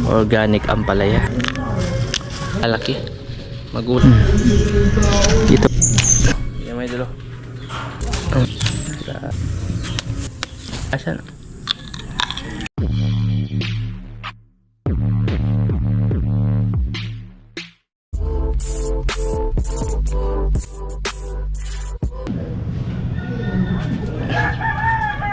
Organic ampalaya. Malaki. Magulang. Dito. Yan may dulo. Asan?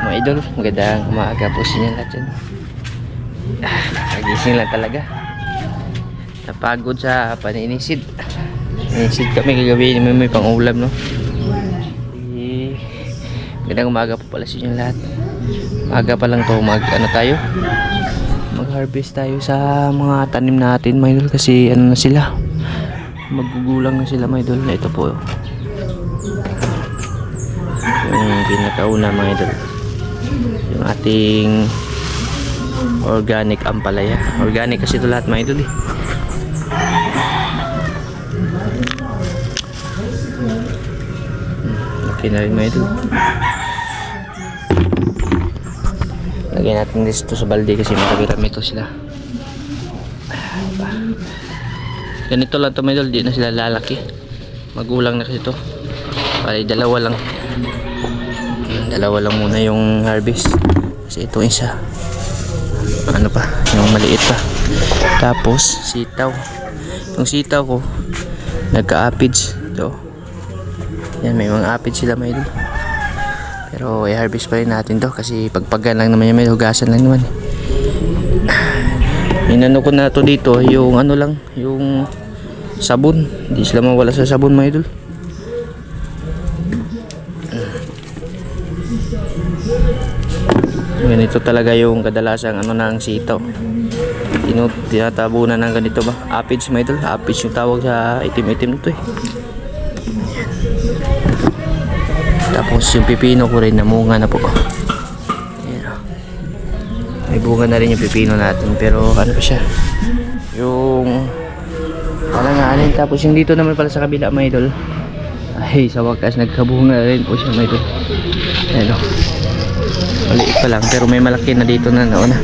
Mga idol, magandang umaga po sa inyo lahat dyan. Nagising lang talaga. Napagod sa paninisid. Inisid kami kagabi, may pang-ulam, no? Magandang umaga po pala sa inyo lahat. Maaga pa lang to, mag-harvest tayo sa mga tanim natin, mga idol, kasi ano na sila, magugulang na sila, mga idol. Ito po yung pinakauna, mga idol, yung ating organic ampalaya. Organic kasi ito lahat, mga idol, eh. Okay na rin, mga idol. Lagyan natin dito sa balde kasi marami-rami ito sila. Ganito lang ito, mga idol, di na sila lalaki. Magulang na kasi ito. Bali, dalawa lang muna yung harvest. Kasi itong isa, ano pa, yung maliit pa. Tapos sitaw. Yung sitaw ko nagka-aphids ito. Yan, may mga aphids sila, mga idol. Pero i-harvest pa rin natin to kasi pagpagan lang naman yan, may hugasan lang naman. Inano ko na to dito, yung ano lang, yung sabon. Hindi sila mawala sa sabon, mga idol. Ganito talaga yung kadalasang ano ng sitaw. Tinatabunan ng ganito ba? Aphids, mga idol. Aphids yung tawag sa itim-itim nito, eh. Tapos yung pipino ko rin, namunga na po. Ayan, oh. May bunga na rin yung pipino natin, pero ano pa siya, yung alanganin. Tapos yung dito naman pala sa kabila, mga idol, ay sa wakas nagkabunga na rin po siya, mga idol. Ayan, oh. Maliit pa lang, pero may malaki na dito na nauna.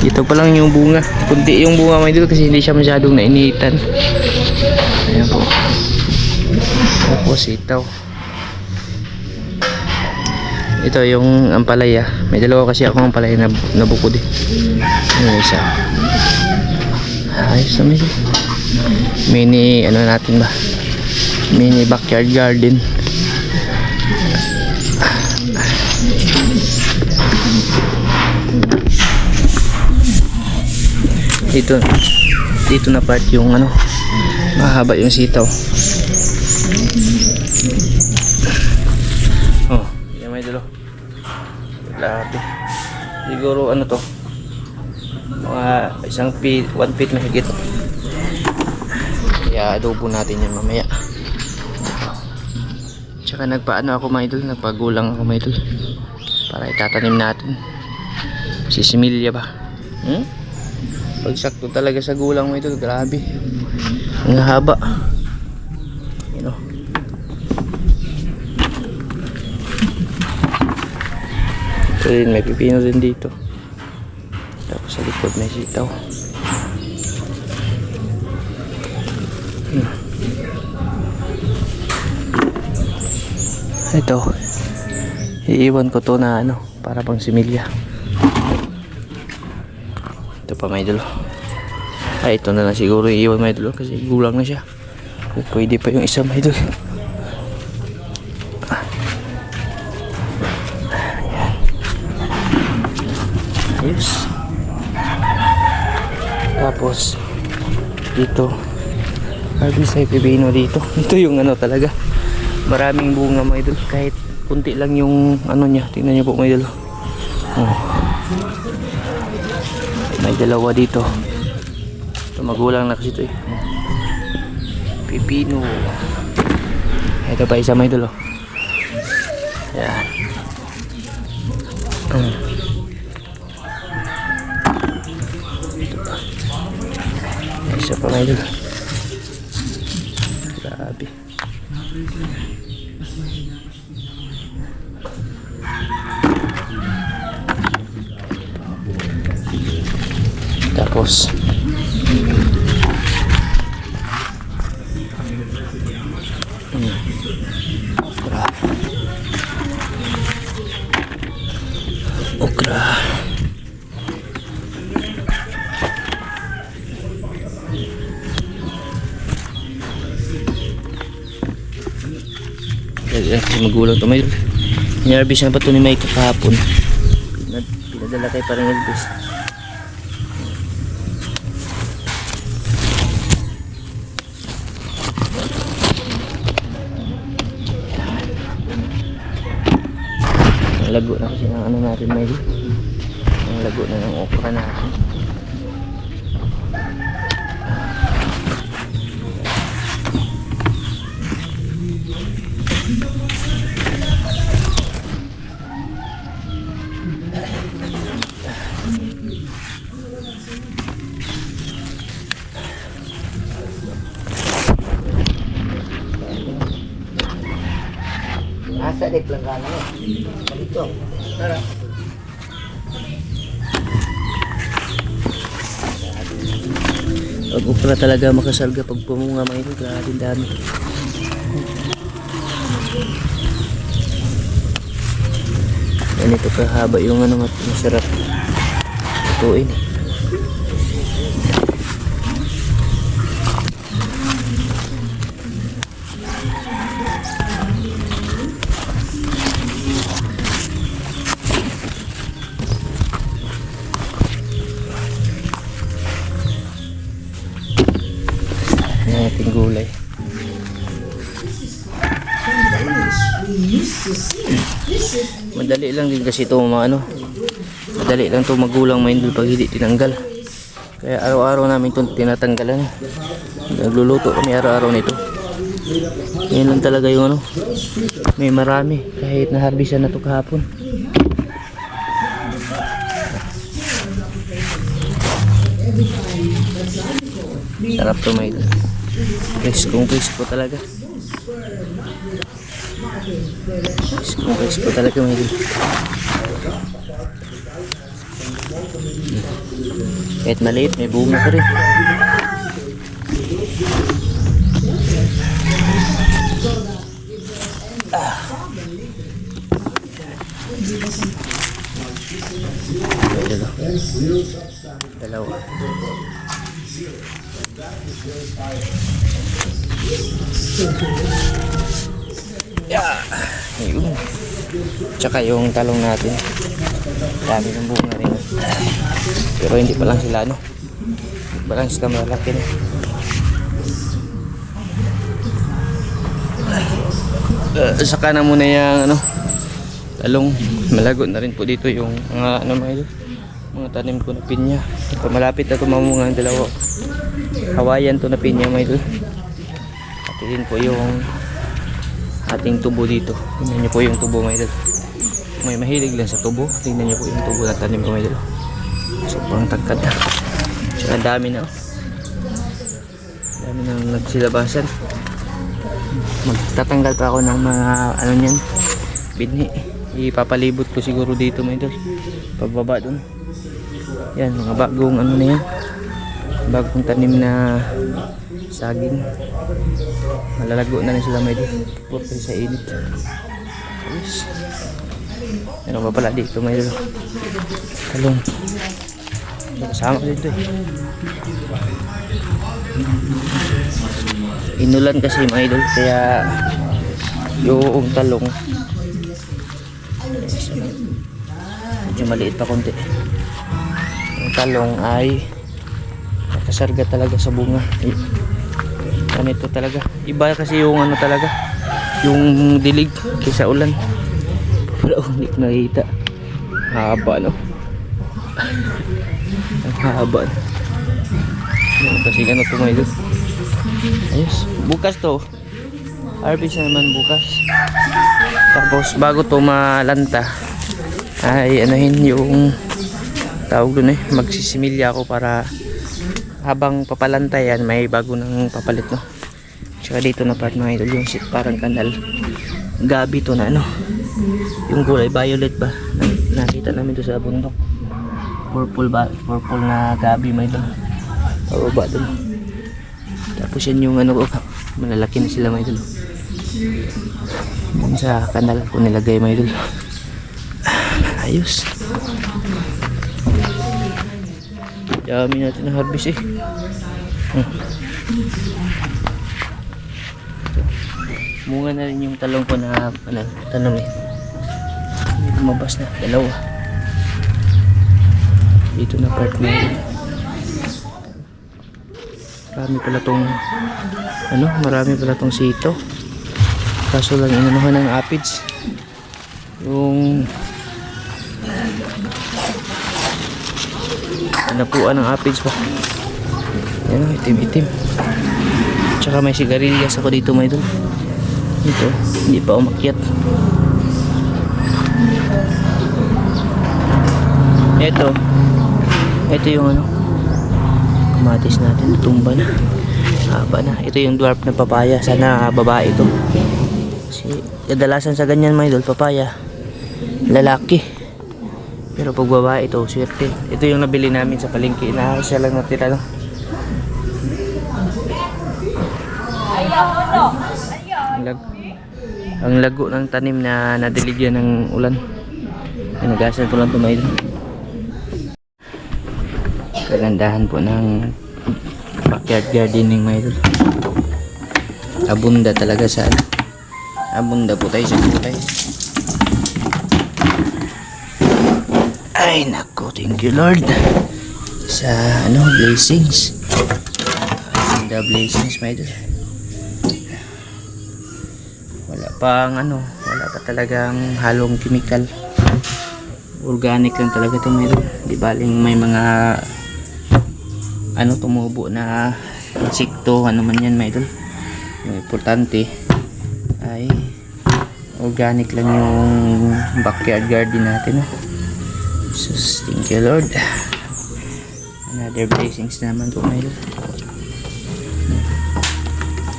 Dito pa lang yung bunga, kunti yung bunga, mga idol, kasi hindi siya masyadong nainitan. Ayan po. Tapos sitaw. Ito yung ampalaya. May dalawa kasi ako ampalaya na nabukod, eh. Yung isa. Ayos naman yun. Mini ano natin ba? Mini backyard garden. Dito na part yung ano, mahaba yung sitaw. Oh, yan, may dalo. Grabe. Siguro ano to, mga 1 feet mahigit. Kaya adobo natin yan mamaya. Tsaka nagpaano ako, mga idol, nagpagulang ako, mga idol, para itatanim natin. Sisimilya ba? Pagsakto talaga sa gulang, mga idol. Grabe, ang haba. You know. So yun, may pipino din dito. Tapos sa likod may sitaw. Ito, iiwan ko to na ano, para pang similya. Ito pa, may idol. Ay, ito na lang siguro iiwan, may idol, kasi gulang na siya. Pwede pa yung isa, may idol. Ayos. Tapos dito, harvest ay pipino dito. Ito yung ano talaga, maraming bunga, mga idol. Kahit kunti lang yung ano niya. Tingnan niyo po, mga idol. Oh. May dalawa dito. Ito, magulang na kasi ito, eh. Pipino. Ito pa isa, mga idol, oh. Yan. Ito pa. Isa pa, mga idol. Grabe. Tapos okra. Kasi magulang to, may hinarbis na pa ito ni Mike kahapon. Pinadala kay parang Elvis. Ang lago na kasi ng ano natin, Mike. Ang lago na ng okra natin. Asa dek lang kana mo. Dito. Tara. Pag okra talaga makasalga pag pumunga, mga ito, grabe dami. Ganito kahaba yung ano, masarap ituin. Ating gulay. Madali lang din kasi ito ano, madali lang ito magulang mindol pag hindi tinanggal. Kaya araw-araw namin ito tinatanggalan. Nagluluto kami araw-araw nito. Yan lang talaga yung ano, may marami kahit na-harvestan na ito kahapon. Sarap ito, may Presko talaga. Presko talaga, may kahit maliit, may bunga pa rin. Dalawa. Yeah. Ayun. Tsaka yung talong natin, dami ng bunga rin, pero hindi pa lang sila ano, hindi pa lang sila malaki na. Saka na muna yung ano, talong. Malago na rin po dito yung mga ano, mga tanim ko na pinya. Malapit na ito mamunga ang dalawa. Hawaiian to na pinya, mga idol. At din po yung ating tubo dito. Tingnan nyo po yung tubo, mga idol. May mahilig lang sa tubo. Tingnan nyo po yung tubo na tanim ko, mga idol. Sobrang tagkad na. Saka dami na, dami nang nagsilabasan. Magtatanggal pa ako ng mga ano nyan, binhi. Ipapalibot ko siguro dito, mga idol, pagbaba dun. Yan, mga bagong ano na yan, bagong tanim na saging. Malalago na rin sila, mga idol, purple sa init. Yes. Ano ba pala dito, mga idol? Talong. Kasama ko dito, inulan kasi, mga idol, kaya yung talong medyo maliit pa konti. Yung talong ay nakasarga talaga sa bunga. Ganito talaga, iba kasi yung ano talaga, yung dilig kaysa ulan. Pero hindi ko nakita, haba no. Ang haba no. Kasi ano ito, mga idol. Ayos, bukas to harvest na naman bukas. Tapos bago to malanta ay anuhin yung tawag dun magsisimilya ako para habang papalanta yan may bago ng papalit no. Tsaka dito na part, mga idol, yung parang kanal gabi to na ano, yung kulay violet ba nakita namin to sa bundok. purple na gabi may idol. Pababa dun. Tapos yan yung ano ko, malalaki na sila may idol. Yan sa kanal ko nilagay may idol. Ayos. Dami natin na harvest eh. Munga na rin yung talong ko na tanong eh. May lumabas na, dalawa. Dito na part na yun. Marami pala tong sito. Kaso lang inanuhan ng aphids. Yung napuan ng aphids pa. Yan o, itim-itim. Tsaka may sigarilyas ako dito may idol. Ito, hindi pa umakyat. Ito yung ano, kamatis natin, tumba na, haba na. Ito yung dwarf na papaya, sana babae ito. Kasi kadalasan sa ganyan mga idol, papaya lalaki. Pero pag babae ito, swerte. Ito yung nabili namin sa palengke na isa lang natira no. Ang lago ng tanim na nadiligyan ng ulan. Nagasan ko lang ito mga idol. Kagandahan po ng backyard gardening mga idol. Abunda talaga sa ano. Abunda po tayo sa gulay. Ay nako, thank you Lord sa ano, blessings. Abunda blessings mga idol. Wala pa talagang halong chemical. Organic lang talaga ito meron. Di baling may mga tumubo na insekto, ano man yan may idol. Yung importante ay organic lang yung backyard garden natin. So thank you Lord. Another blessings naman po may idol.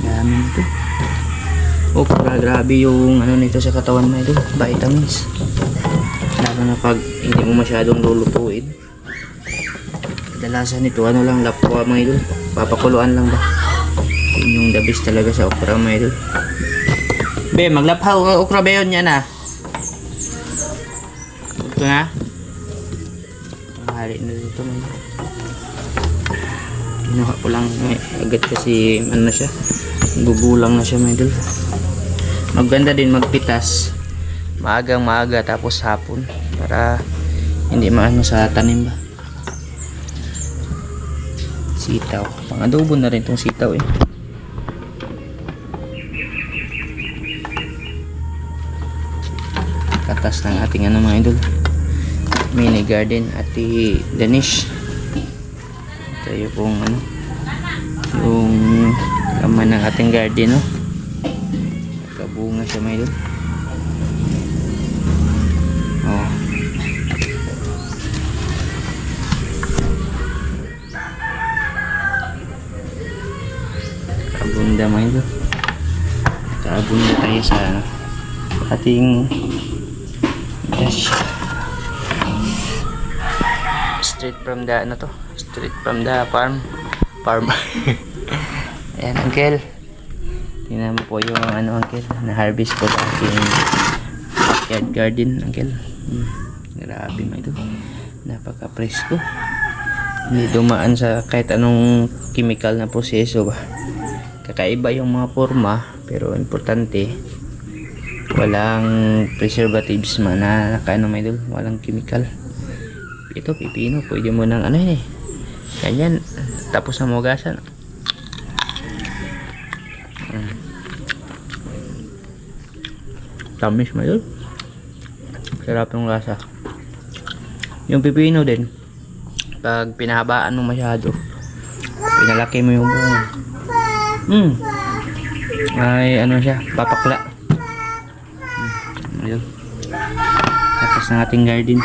Dami nito. Grabe yung nito sa katawan mo ito, vitamins. Lalo na pag hindi mo masyadong lulutuin. Kadalasan nito lang, lapwa mga idol. Papakuluan lang ba? Yun yung the best talaga sa okra mga idol. Be, maglaphaw okra ba yun yan ah? Ito na. Mahali na dito mga idol. Kinuha ko lang agad kasi na siya. Bubulang na siya mga idol. Maganda din magpitas maaga tapos hapon para hindi maano sa tanim ba. Sitaw, pang adobo na rin tong sitaw eh. Katas ng ating mga idol, mini garden Ate Danish. Ito yung yung laman ng ating garden bunga siya may idol. Kabunda mga idol. Kabunda tayo sa ating dash. Straight from the straight from the farm. Ayan uncle. Tingnan mo po yung uncle na harvest ko sa aking backyard garden uncle. Grabe mga ito, napaka presko, hindi dumaan sa kahit anong chemical na proseso ba. Kakaiba yung mga forma pero importante walang preservatives man na mga idol, walang chemical. Ito pipino, pwede mo nang ganyan tapos na mugasan. Tamis mo yun. Sarap ng lasa. Yung pipino din, pag pinahabaan mo masyado, pinalaki mo yung bunga, ay siya, papakla. Ayun. Tapos ng ating garden.